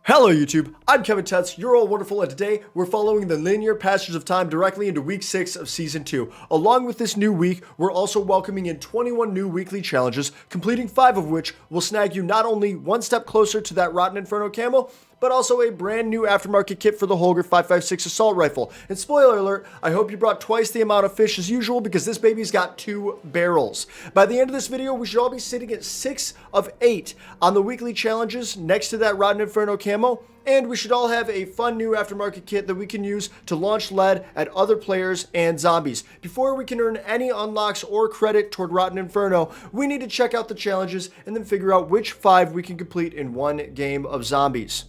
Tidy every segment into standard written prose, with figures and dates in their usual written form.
Hello YouTube, I'm Kevin Tutz, you're all wonderful, and today we're following the linear passage of time directly into week 6 of season 2. Along with this new week, we're also welcoming in 21 new weekly challenges, completing 5 of which will snag you not only one step closer to that Rotten Inferno Camo, but also a brand new aftermarket kit for the Holger 5.56 assault rifle. And spoiler alert, I hope you brought twice the amount of fish as usual because this baby's got 2 barrels. By the end of this video, we should all be sitting at 6 of 8 on the weekly challenges next to that Rotten Inferno Camo. And we should all have a fun new aftermarket kit that we can use to launch lead at other players and zombies. Before we can earn any unlocks or credit toward Rotten Inferno, we need to check out the challenges and then figure out which 5 we can complete in one game of zombies.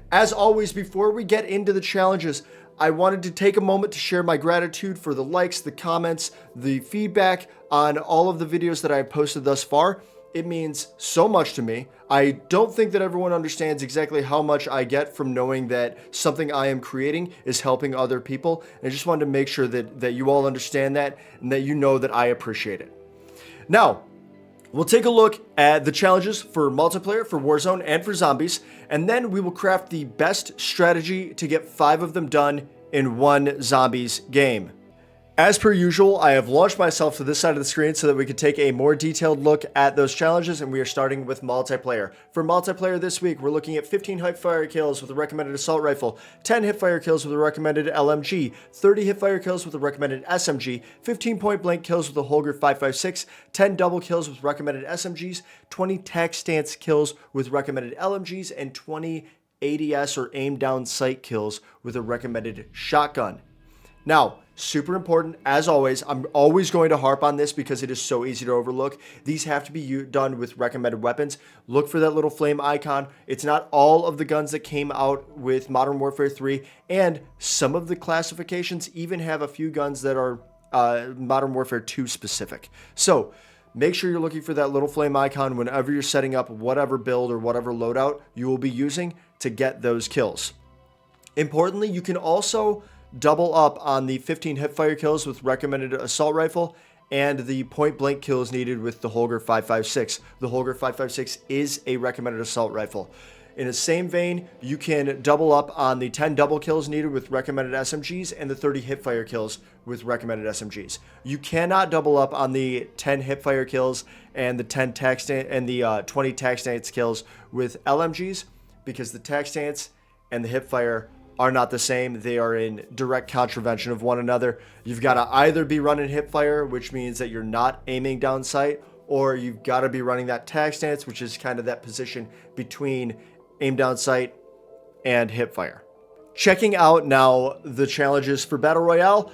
As always, before we get into the challenges, I wanted to take a moment to share my gratitude for the likes, the comments, the feedback on all of the videos that I've posted thus far. It means so much to me. I don't think that everyone understands exactly how much I get from knowing that something I am creating is helping other people. And I just wanted to make sure that you all understand that and that you know that I appreciate it. Now, we'll take a look at the challenges for multiplayer, for Warzone, and for zombies, and then we will craft the best strategy to get 5 of them done in one zombies game. As per usual, I have launched myself to this side of the screen so that we can take a more detailed look at those challenges, and we are starting with multiplayer. For multiplayer this week, we're looking at 15 hipfire kills with a recommended assault rifle, 10 hipfire kills with a recommended LMG, 30 hipfire kills with a recommended SMG, 15 point-blank kills with a Holger 5.56, 10 double kills with recommended SMGs, 20 tac stance kills with recommended LMGs, and 20 ADS or aim down sight kills with a recommended shotgun. Now, super important, as always, I'm always going to harp on this because it is so easy to overlook. These have to be done with recommended weapons. Look for that little flame icon. It's not all of the guns that came out with Modern Warfare 3, and some of the classifications even have a few guns that are Modern Warfare 2 specific. So, make sure you're looking for that little flame icon whenever you're setting up whatever build or whatever loadout you will be using to get those kills. Importantly, you can also double up on the 15 hipfire kills with recommended assault rifle and the point blank kills needed with the Holger 5.56. The Holger 5.56 is a recommended assault rifle. In the same vein, you can double up on the 10 double kills needed with recommended SMGs and the 30 hipfire kills with recommended SMGs. You cannot double up on the 10 hipfire kills and the 10 tac stance and the 20 tac stance kills with LMGs because the tac stance and the hipfire are not the same. They are in direct contravention of one another. You've got to either be running hipfire, which means that you're not aiming down sight, or you've got to be running that tac stance, which is kind of that position between aim down sight and hipfire. Checking out now the challenges for Battle Royale,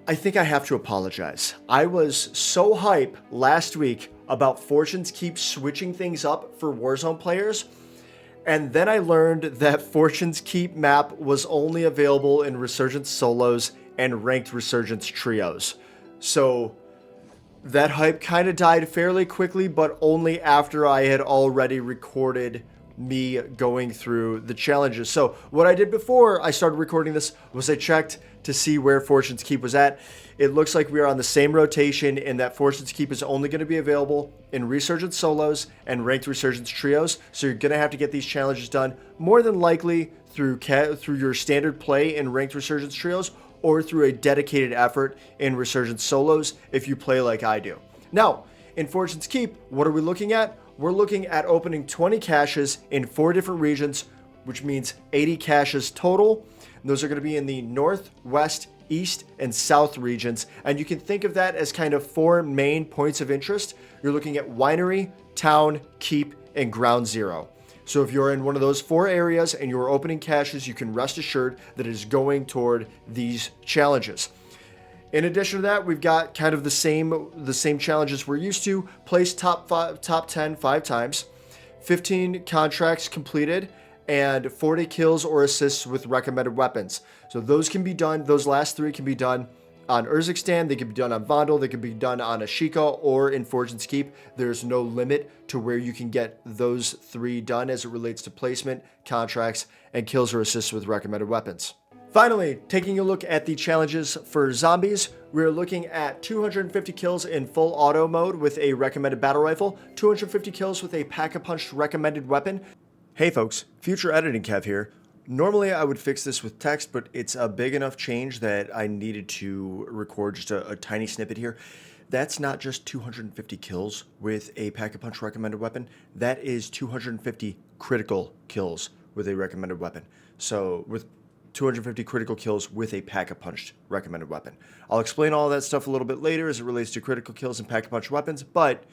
I think I have to apologize. I was so hype last week about Fortune's Keep switching things up for Warzone players, and then I learned that Fortune's Keep map was only available in Resurgence Solos and Ranked Resurgence Trios. So that hype kind of died fairly quickly, but only after I had already recorded me going through the challenges. So what I did before I started recording this was I checked to see where Fortune's Keep was at. It looks like we are on the same rotation in that Fortune's Keep is only going to be available in Resurgence Solos and Ranked Resurgence Trios. So you're going to have to get these challenges done more than likely through your standard play in Ranked Resurgence Trios or through a dedicated effort in Resurgence Solos if you play like I do. Now, in Fortune's Keep, what are we looking at? We're looking at opening 20 caches in 4 different regions, which means 80 caches total. And those are going to be in the north, west, east, and south regions. And you can think of that as kind of 4 main points of interest. You're looking at Winery, Town, Keep, and Ground Zero. So if you're in one of those 4 areas and you're opening caches, you can rest assured that it is going toward these challenges. In addition to that, we've got kind of the same challenges we're used to. Place top 10 5 times, 15 contracts completed, and 40 kills or assists with recommended weapons. So those can be done, those last 3 can be done on Urzikstan, they can be done on Vondel, they can be done on Ashika or in Fortune's Keep. There's no limit to where you can get those 3 done as it relates to placement, contracts, and kills or assists with recommended weapons. Finally, taking a look at the challenges for zombies, we're looking at 250 kills in full auto mode with a recommended battle rifle, 250 kills with a pack-a-punch recommended weapon, Hey folks, future editing Kev here. Normally I would fix this with text, but it's a big enough change that I needed to record just a tiny snippet here. That's not just 250 kills with a Pack-a-Punch recommended weapon. That is 250 critical kills with a recommended weapon. So with 250 critical kills with a Pack-a-Punch recommended weapon. I'll explain all that stuff a little bit later as it relates to critical kills and Pack-a-Punch weapons, but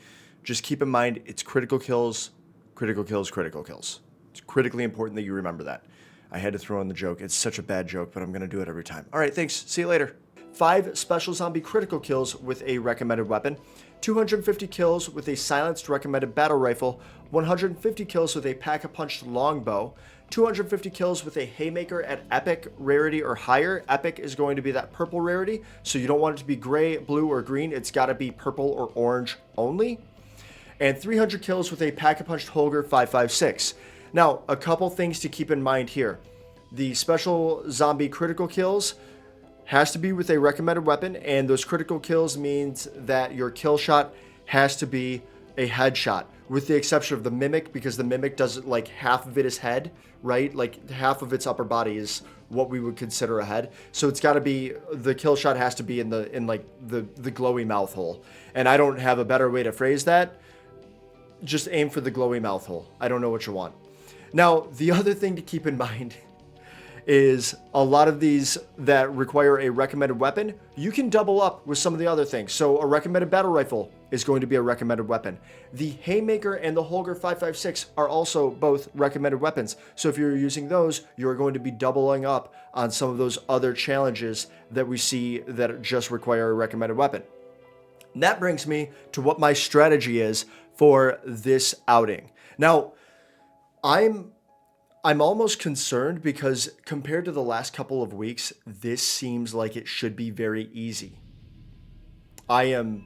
just keep in mind it's critical kills, critical kills, critical kills. It's critically important that you remember that. I had to throw in the joke. It's such a bad joke, but I'm going to do it every time. All right, thanks. See you later. 5 special zombie critical kills with a recommended weapon, 250 kills with a silenced recommended battle rifle, 150 kills with a Pack-a-Punch longbow, 250 kills with a haymaker at epic rarity or higher. Epic is going to be that purple rarity, so you don't want it to be gray, blue, or green. It's got to be purple or orange only. And 300 kills with a Pack-a-Punch Holger 5.56. Now, a couple things to keep in mind here. The special zombie critical kills has to be with a recommended weapon, and those critical kills means that your kill shot has to be a headshot, with the exception of the mimic, because the mimic does it like half of it is head, right? Like half of its upper body is what we would consider a head. So it's got to be, the kill shot has to be in the glowy mouth hole. And I don't have a better way to phrase that. Just aim for the glowy mouth hole. I don't know what you want. Now, the other thing to keep in mind is a lot of these that require a recommended weapon, you can double up with some of the other things. So a recommended battle rifle is going to be a recommended weapon. The haymaker and the Holger 5.56 are also both recommended weapons. So if you're using those, you're going to be doubling up on some of those other challenges that we see that just require a recommended weapon. And that brings me to what my strategy is for this outing. Now, I'm almost concerned because compared to the last couple of weeks, this seems like it should be very easy. I am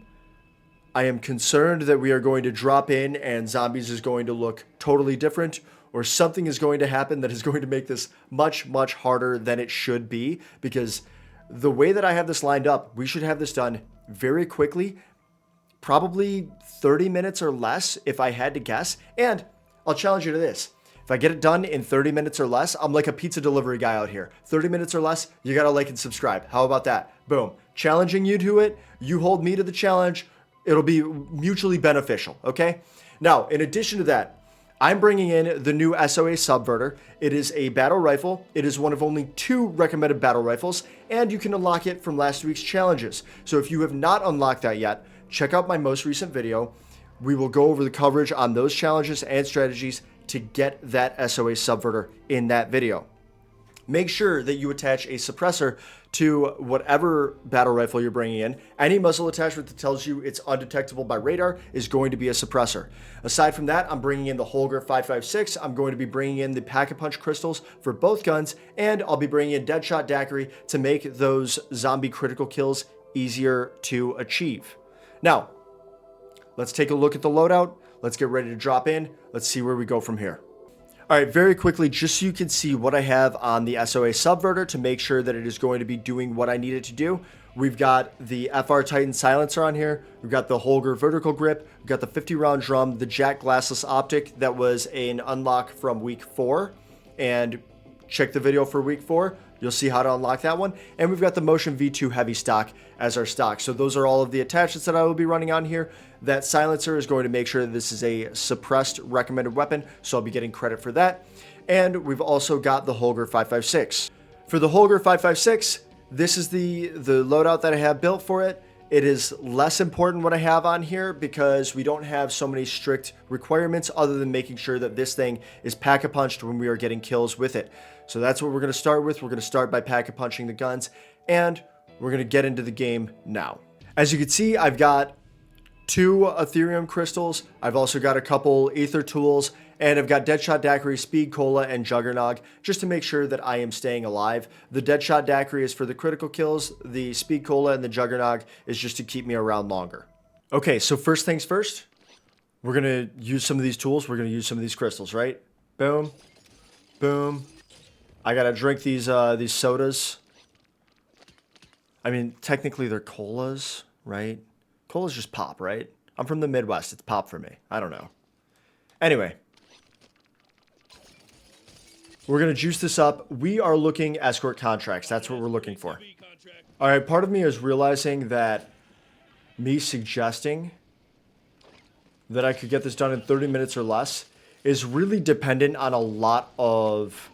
concerned that we are going to drop in and zombies is going to look totally different, or something is going to happen that is going to make this much, much harder than it should be, because the way that I have this lined up, we should have this done very quickly, probably 30 minutes or less if I had to guess. And I'll challenge you to this. If I get it done in 30 minutes or less, I'm like a pizza delivery guy out here. 30 minutes or less, you gotta like and subscribe. How about that? Boom. Challenging you to it. You hold me to the challenge. It'll be mutually beneficial, okay? Now, in addition to that, I'm bringing in the new SOA Subverter. It is a battle rifle. It is one of only 2 recommended battle rifles, and you can unlock it from last week's challenges. So if you have not unlocked that yet, check out my most recent video. We will go over the coverage on those challenges and strategies to get that SOA Subverter in that video. Make sure that you attach a suppressor to whatever battle rifle you're bringing in. Any muzzle attachment that tells you it's undetectable by radar is going to be a suppressor. Aside from that, I'm bringing in the Holger 5.56. I'm going to be bringing in the Pack-a-Punch crystals for both guns, and I'll be bringing in Deadshot Daiquiri to make those zombie critical kills easier to achieve. Now, let's take a look at the loadout. Let's get ready to drop in. Let's see where we go from here. All right, very quickly, just so you can see what I have on the SOA Subverter to make sure that it is going to be doing what I need it to do. We've got the FR Titan silencer on here. We've got the Holger vertical grip. We've got the 50-round drum, the JAK glassless optic that was an unlock from week 4. And check the video for week 4. You'll see how to unlock that one. And we've got the Motion V2 heavy stock as our stock. So those are all of the attachments that I will be running on here. That silencer is going to make sure that this is a suppressed recommended weapon, so I'll be getting credit for that. And we've also got the Holger 5.56. For the Holger 5.56, this is the loadout that I have built for it. It is less important what I have on here because we don't have so many strict requirements other than making sure that this thing is pack-a-punched when we are getting kills with it. So that's what we're going to start with. We're going to start by pack-a-punching the guns, and we're going to get into the game now. As you can see, I've got 2 Ethereum crystals. I've also got a couple ether tools, and I've got Deadshot Daiquiri, Speed Cola, and Juggernog just to make sure that I am staying alive. The Deadshot Daiquiri is for the critical kills. The Speed Cola and the Juggernog is just to keep me around longer. Okay, so first things first, we're going to use some of these tools. We're going to use some of these crystals, right? Boom. Boom. I got to drink these sodas. I mean, technically they're colas, right? Cola's just pop, right? I'm from the Midwest. It's pop for me. I don't know. Anyway. We're going to juice this up. We are looking escort contracts. That's what we're looking for. All right, part of me is realizing that me suggesting that I could get this done in 30 minutes or less is really dependent on a lot of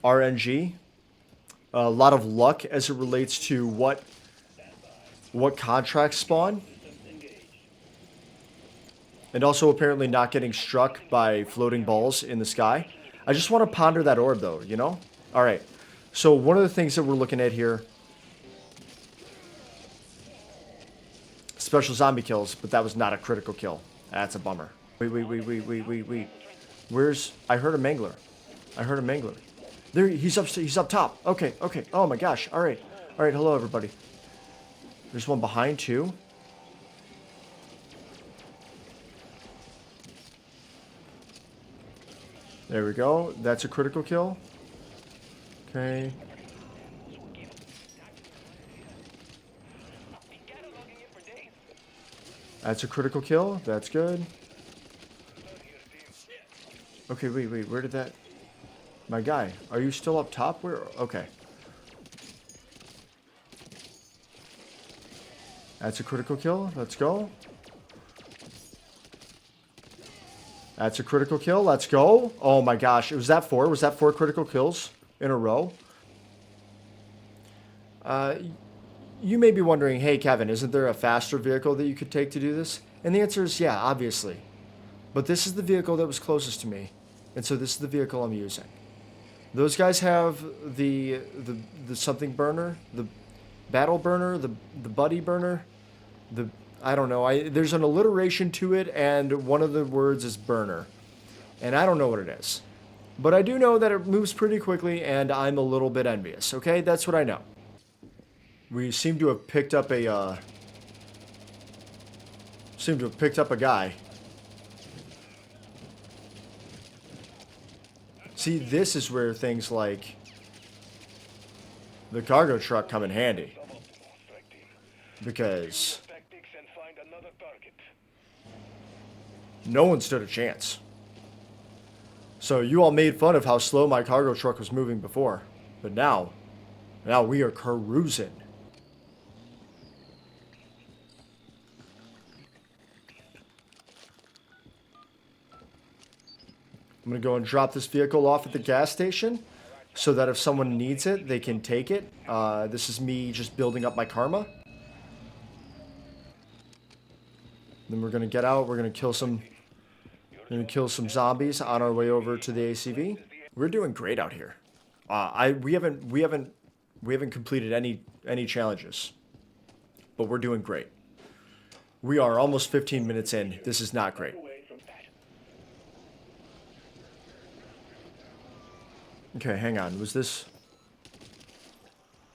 RNG, a lot of luck as it relates to what contracts spawn, and also apparently not getting struck by floating balls in the sky. I just want to ponder that orb though, you know? All right, so one of the things that we're looking at here, special zombie kills, but that was not a critical kill. That's a bummer. Wait. Where's... I heard a mangler. There, he's up top. Okay. Oh my gosh. All right, hello everybody. There's one behind too. There we go. That's a critical kill. Okay. That's a critical kill. That's good. Okay, wait. Where did that... My guy, are you still up top? Where? Okay. That's a critical kill. Let's go. That's a critical kill. Let's go. Oh my gosh. Was that 4? Was that 4 critical kills in a row? You may be wondering, hey Kevin, isn't there a faster vehicle that you could take to do this? And the answer is yeah, obviously. But this is the vehicle that was closest to me. And so this is the vehicle I'm using. Those guys have the something burner, the battle burner, the buddy burner, I don't know. There's an alliteration to it, and one of the words is burner. And I don't know what it is. But I do know that it moves pretty quickly, and I'm a little bit envious, okay? That's what I know. We seem to have picked up a guy. See, this is where things like the cargo truck come in handy. Because no one stood a chance. So you all made fun of how slow my cargo truck was moving before. But now we are cruising. I'm going to go and drop this vehicle off at the gas station so that if someone needs it, they can take it. This is me just building up my karma. Then we're going to get out. We're going to kill some zombies on our way over to the ACV. We're doing great out here. We haven't completed any challenges, but we're doing great. We are almost 15 minutes in. This is not great. Okay, hang on. Was this...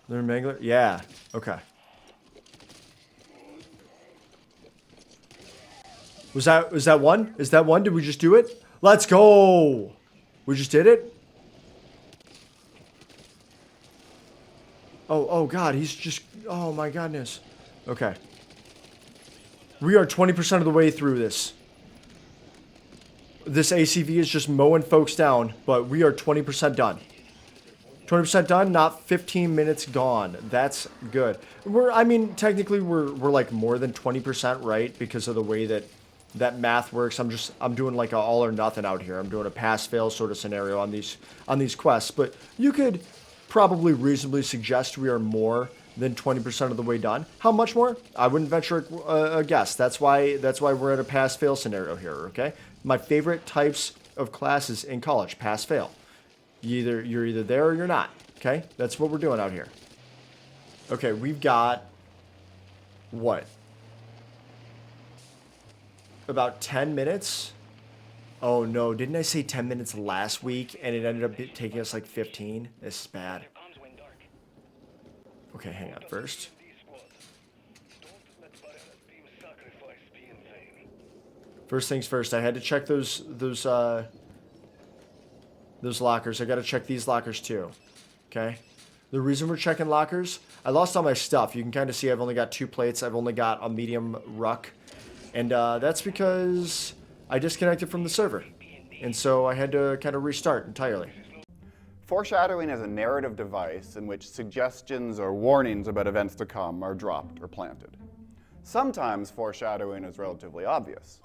Their mangler? Yeah. Okay. Was that one? Is that one? Did we just do it? Let's go! We just did it? Oh god, he's just... Oh my goodness. Okay. We are 20% of the way through this. This ACV is just mowing folks down, but we are 20% done. 20% done, not 15 minutes gone. That's good. Technically we're like more than 20%, right? Because of the way that math works. I'm doing like a all or nothing out here. I'm doing a pass fail sort of scenario on these quests, but you could probably reasonably suggest we are more than 20% of the way done. How much more? I wouldn't venture a guess. That's why we're at a pass fail scenario here, okay? My favorite types of classes in college, pass fail. You're either there or you're not, okay? That's what we're doing out here. Okay, we've got what? About 10 minutes? Oh no, didn't I say 10 minutes last week and it ended up taking us like 15? This is bad. Okay, hang on first. First things first, I had to check those lockers. I got to check these lockers too. Okay? The reason we're checking lockers, I lost all my stuff. You can kind of see I've only got 2 plates. I've only got a medium ruck. And that's because I disconnected from the server. And so I had to kind of restart entirely. Foreshadowing is a narrative device in which suggestions or warnings about events to come are dropped or planted. Sometimes foreshadowing is relatively obvious.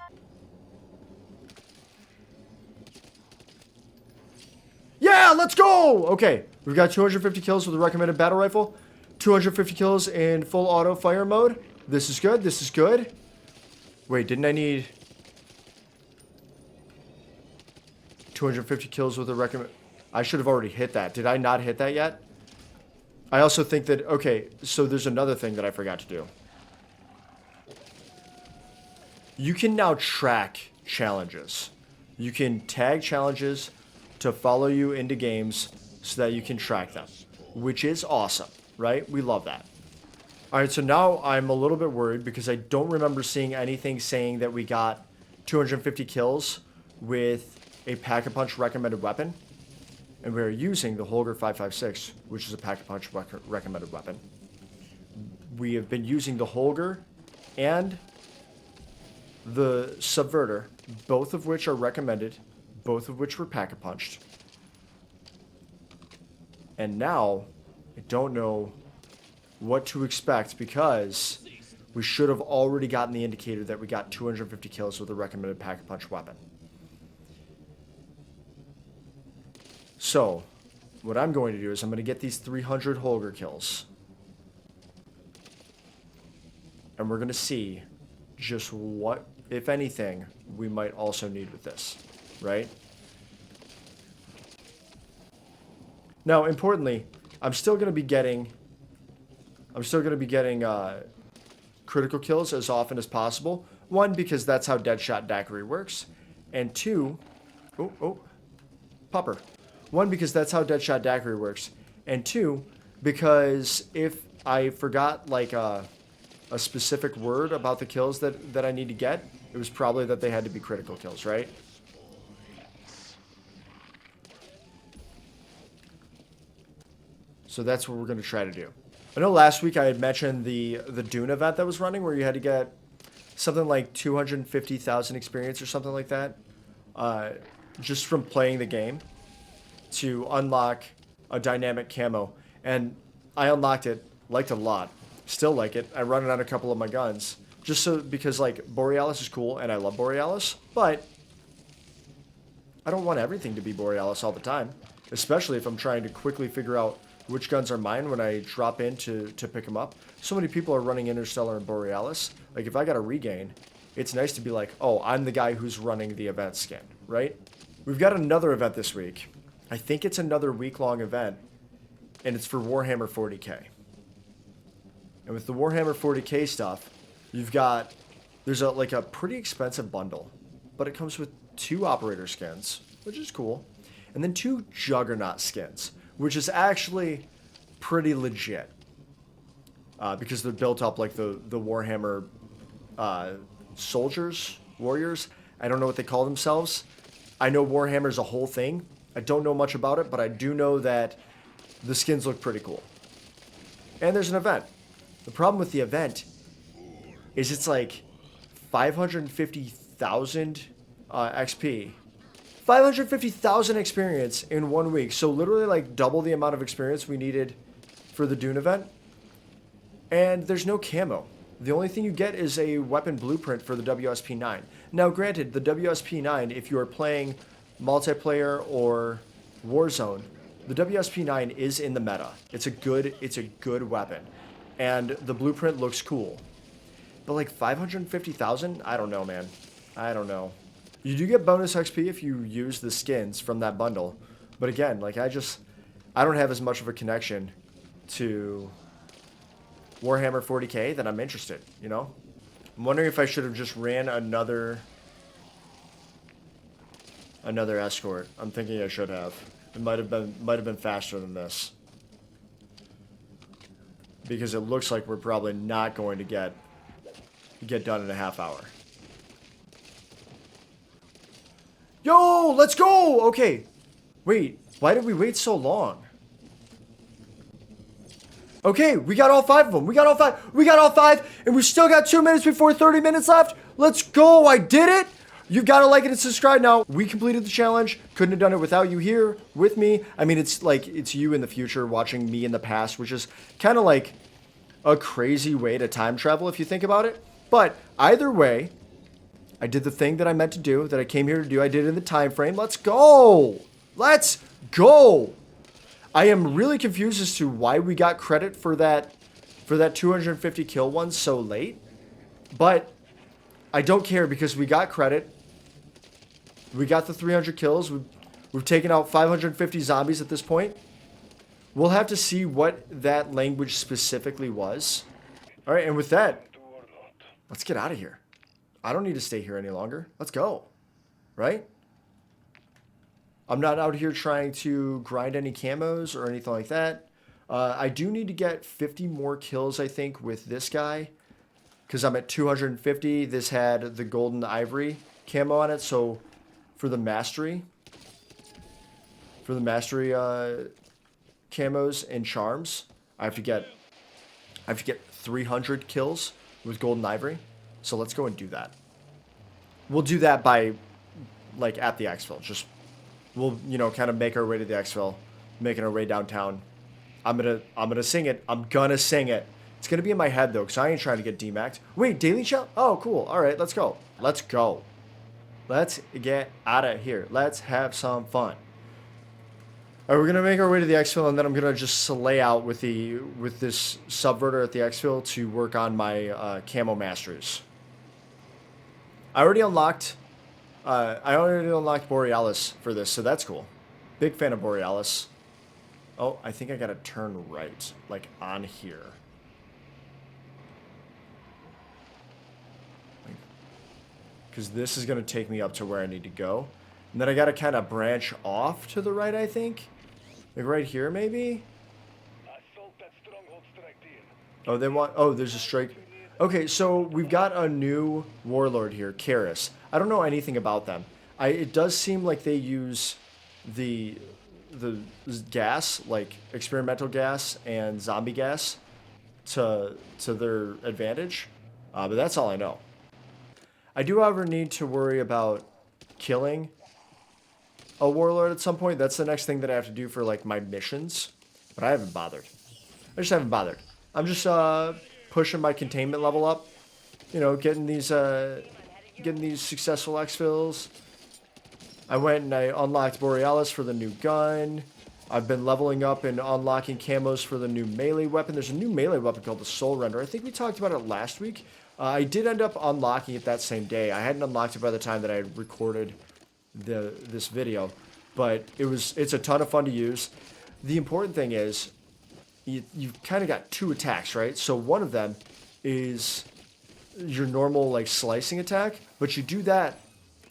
Yeah, let's go! Okay, we've got 250 kills with the recommended battle rifle. 250 kills in full auto fire mode. This is good, this is good. Wait, didn't I need 250 kills with the recommend? I should have already hit that. Did I not hit that yet? I also think that, okay, so there's another thing that I forgot to do. You can now track challenges. You can tag challenges to follow you into games so that you can track them, which is awesome, right? We love that. All right, so now I'm a little bit worried because I don't remember seeing anything saying that we got 250 kills with a Pack-a-Punch recommended weapon. And we're using the Holger 5.56, which is a Pack-a-Punch recommended weapon. We have been using the Holger and the Subverter, both of which are recommended, both of which were Pack-a-Punched. And now, I don't know what to expect because we should have already gotten the indicator that we got 250 kills with a recommended Pack-a-Punch weapon. So, what I'm going to do is I'm going to get these 300 Holger kills. And we're going to see just what, if anything, we might also need with this, right? Now, importantly, I'm still going to be getting critical kills as often as possible. One, because that's how Deadshot Daiquiri works. And two, Pupper. One, because that's how Deadshot Daiquiri works. And two, because if I forgot like a specific word about the kills that I need to get, it was probably that they had to be critical kills, right? So that's what we're going to try to do. I know last week I had mentioned the Dune event that was running where you had to get something like 250,000 experience or something like that just from playing the game to unlock a dynamic camo. And I unlocked it, liked it a lot, still like it. I run it on a couple of my guns just so because like Borealis is cool and I love Borealis, but I don't want everything to be Borealis all the time, especially if I'm trying to quickly figure out which guns are mine when I drop in to pick them up. So many people are running Interstellar and Borealis. Like if I got a regain, it's nice to be like, oh, I'm the guy who's running the event skin, right? We've got another event this week. I think it's another week-long event, and it's for Warhammer 40k. And with the Warhammer 40k stuff, there's a pretty expensive bundle, but it comes with 2 operator skins, which is cool, and then 2 Juggernaut skins, which is actually pretty legit, because they're built up like the Warhammer soldiers, warriors. I don't know what they call themselves. I know Warhammer's a whole thing. I don't know much about it, but I do know that the skins look pretty cool. And there's an event. The problem with the event is it's like 550,000 XP. 550,000 experience in 1 week. So literally like double the amount of experience we needed for the Dune event. And there's no camo. The only thing you get is a weapon blueprint for the WSP9. Now granted, the WSP9, if you are playing multiplayer or Warzone, the WSP9 is in the meta. It's a good weapon. And the blueprint looks cool. But like 550,000? I don't know, man. I don't know. You do get bonus XP if you use the skins from that bundle. But again, like I don't have as much of a connection to Warhammer 40k that I'm interested, you know? I'm wondering if I should have just ran another escort. I'm thinking I should have. It might have been faster than this. Because it looks like we're probably not going to get done in a half hour. Yo, let's go! Okay. Wait, why did we wait so long? Okay, we got all 5 of them. We got all 5, and we still got 2 minutes before 30 minutes left. Let's go, I did it! You've got to like it and subscribe now. We completed the challenge. Couldn't have done it without you here with me. I mean, it's like, it's you in the future watching me in the past, which is kind of like a crazy way to time travel if you think about it. But either way, I did the thing that I meant to do, that I came here to do. I did it in the time frame. Let's go. Let's go. I am really confused as to why we got credit for that 250 kill one so late. But I don't care because we got credit. We got the 300 kills. We've taken out 550 zombies at this point. We'll have to see what that language specifically was. All right, and with that, let's get out of here. I don't need to stay here any longer. Let's go. Right? I'm not out here trying to grind any camos or anything like that. I do need to get 50 more kills, I think, with this guy. Because I'm at 250. This had the golden ivory camo on it. So for the mastery camos and charms, I have to get 300 kills with golden ivory. So let's go and do that. We'll do that by, like, at the exfil. Just, we'll, you know, kind of make our way to the exfil, making our way downtown. I'm gonna sing it. I'm gonna sing it. It's gonna be in my head though, because I ain't trying to get demaxed. Wait, daily challenge? Oh, cool. All right, let's go. Let's go. Let's get out of here. Let's have some fun. All right, we're gonna make our way to the exfil, and then I'm gonna just slay out with this subverter at the exfil to work on my camo masteries. I already unlocked Borealis for this, so that's cool. Big fan of Borealis. Oh, I think I gotta turn right, like on here. Because this is gonna take me up to where I need to go. And then I gotta kind of branch off to the right, I think. Like right here, maybe? Oh, they want... Oh, there's a strike. Okay, so we've got a new warlord here, Karis. I don't know anything about them. It does seem like they use the gas, like experimental gas and zombie gas, to their advantage. But that's all I know. I do, however, need to worry about killing a warlord at some point. That's the next thing that I have to do for, like, my missions. But I haven't bothered. I just haven't bothered. I'm just pushing my containment level up. You know, getting these successful exfils. I went and I unlocked Borealis for the new gun. I've been leveling up and unlocking camos for the new melee weapon. There's a new melee weapon called the Soul Render. I think we talked about it last week. I did end up unlocking it that same day. I hadn't unlocked it by the time that I had recorded this video, but it's a ton of fun to use. The important thing is you've kind of got two attacks, right? So one of them is your normal, like, slicing attack, but you do that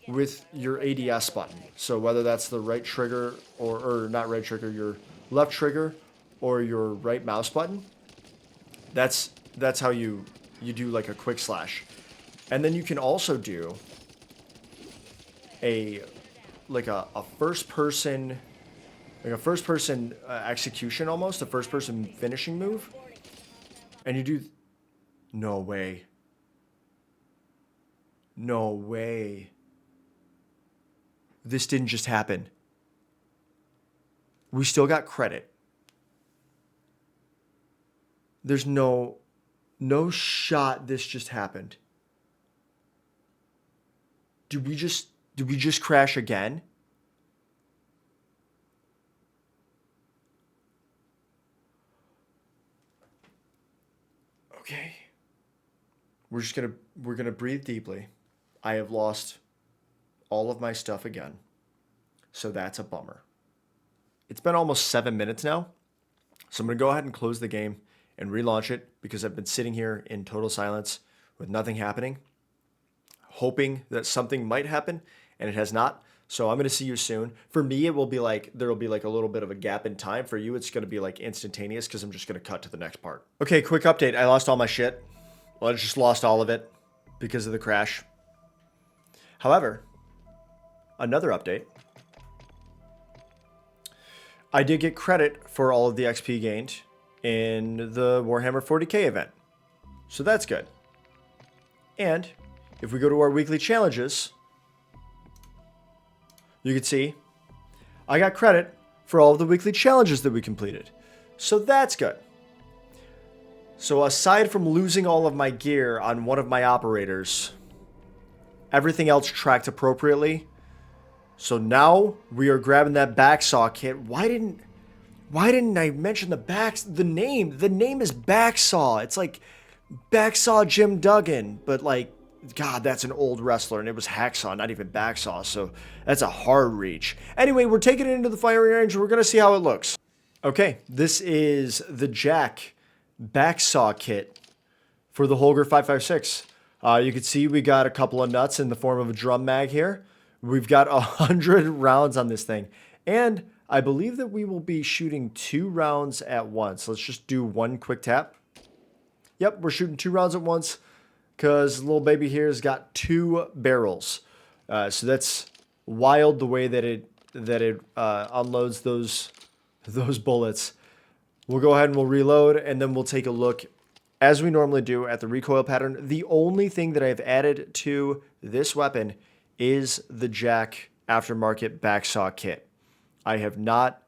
with your ADS button. So whether that's the right trigger or not right trigger, your left trigger or your right mouse button, that's how you do, like, a quick slash. And then you can also do a first person execution, almost a first person finishing move. And you do... No way. No way. This didn't just happen. We still got credit. There's no shot this just happened. Did we just crash again? Okay. We're gonna breathe deeply. I have lost all of my stuff again. So that's a bummer. It's been almost 7 minutes now. So I'm gonna go ahead and close the game and relaunch it because I've been sitting here in total silence with nothing happening, hoping that something might happen, and it has not. So I'm going to see you soon. For me, it will be like, there will be like a little bit of a gap in time. For you, it's going to be like instantaneous because I'm just going to cut to the next part. Okay, quick update. I lost all my shit. Well, I just lost all of it because of the crash. However, another update. I did get credit for all of the XP gained in the Warhammer 40k event. So that's good. And if we go to our weekly challenges, you can see I got credit for all of the weekly challenges that we completed. So that's good. So aside from losing all of my gear on one of my operators, everything else tracked appropriately. So now we are grabbing that Backsaw Kit. Why didn't I mention the name? The name is Backsaw. It's like Backsaw Jim Duggan, but like, God, that's an old wrestler, and it was Hacksaw, not even Backsaw, so that's a hard reach. Anyway, we're taking it into the firing range, and we're going to see how it looks. Okay, this is the JAK Backsaw Kit for the Holger 556. You can see we got a couple of nuts in the form of a drum mag here. We've got 100 rounds on this thing, and I believe that we will be shooting 2 rounds at once. Let's just do one quick tap. Yep, we're shooting 2 rounds at once because little baby here has got 2 barrels. So that's wild the way that it unloads those bullets. We'll go ahead and we'll reload, and then we'll take a look, as we normally do, at the recoil pattern. The only thing that I've added to this weapon is the JAK Aftermarket Backsaw Kit. I have not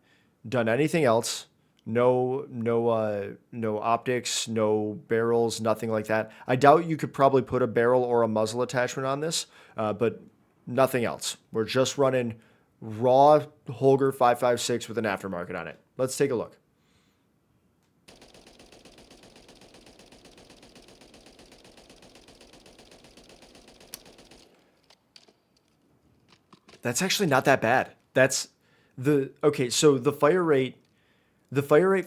done anything else. No optics, no barrels, nothing like that. I doubt you could probably put a barrel or a muzzle attachment on this, but nothing else. We're just running raw Holger 556 with an aftermarket on it. Let's take a look. That's actually not that bad. Okay, so the fire rate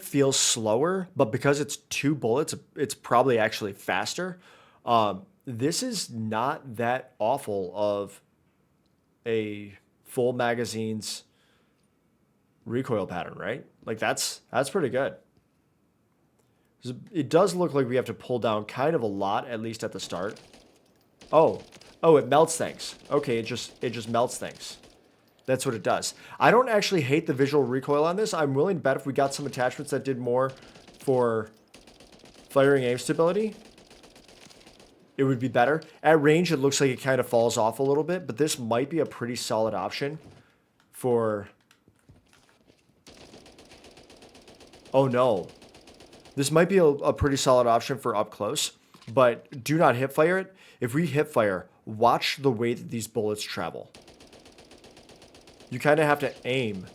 feels slower, but because it's 2 bullets, it's probably actually faster. This is not that awful of a full magazine's recoil pattern, right? Like that's pretty good. It does look like we have to pull down kind of a lot, at least at the start. Oh, it melts things. Okay, it just melts things. That's what it does. I don't actually hate the visual recoil on this. I'm willing to bet if we got some attachments that did more for firing aim stability, it would be better. At range, it looks like it kind of falls off a little bit, but this might be a pretty solid option for... Oh no. This might be a pretty solid option for up close, but do not hip fire it. If we hip fire, watch the way that these bullets travel. You kind of have to aim.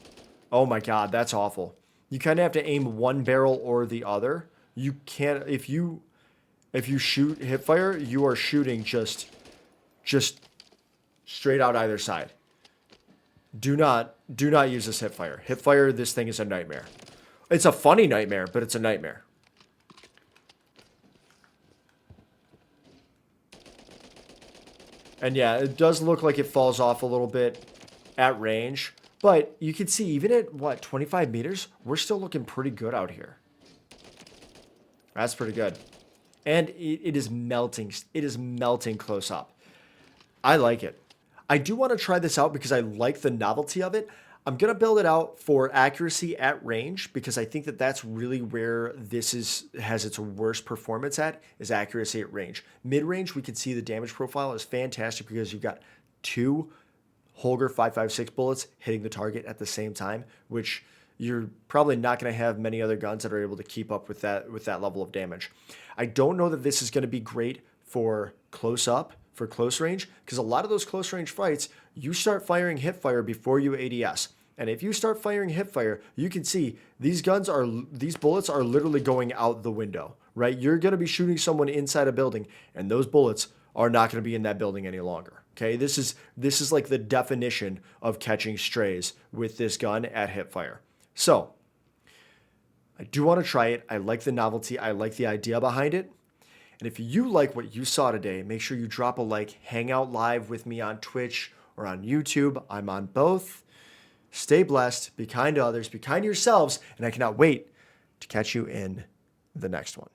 Oh my God, that's awful. You kind of have to aim one barrel or the other. You can't, if you shoot hip fire, you are shooting just straight out either side. Do not use this hip fire. Hip fire, this thing is a nightmare. It's a funny nightmare, but it's a nightmare. And yeah, it does look like it falls off a little bit at range, but you can see even at what, 25 meters, we're still looking pretty good out here. That's pretty good. And it is melting. It is melting close up. I like it. I do want to try this out because I like the novelty of it. I'm going to build it out for accuracy at range because I think that that's really where this has its worst performance at, is accuracy at range. Mid-range, we can see the damage profile is fantastic because you've got 2 Holger 556 bullets hitting the target at the same time, which you're probably not going to have many other guns that are able to keep up with that level of damage. I don't know that this is going to be great for close up, for close range, because a lot of those close range fights, you start firing hip fire before you ADS. And if you start firing hip fire, you can see these bullets are literally going out the window, right? You're going to be shooting someone inside a building, and those bullets are not going to be in that building any longer. Okay, this is like the definition of catching strays with this gun at hip fire. So I do want to try it. I like the novelty. I like the idea behind it. And if you like what you saw today, make sure you drop a like, hang out live with me on Twitch or on YouTube. I'm on both. Stay blessed, be kind to others, be kind to yourselves, and I cannot wait to catch you in the next one.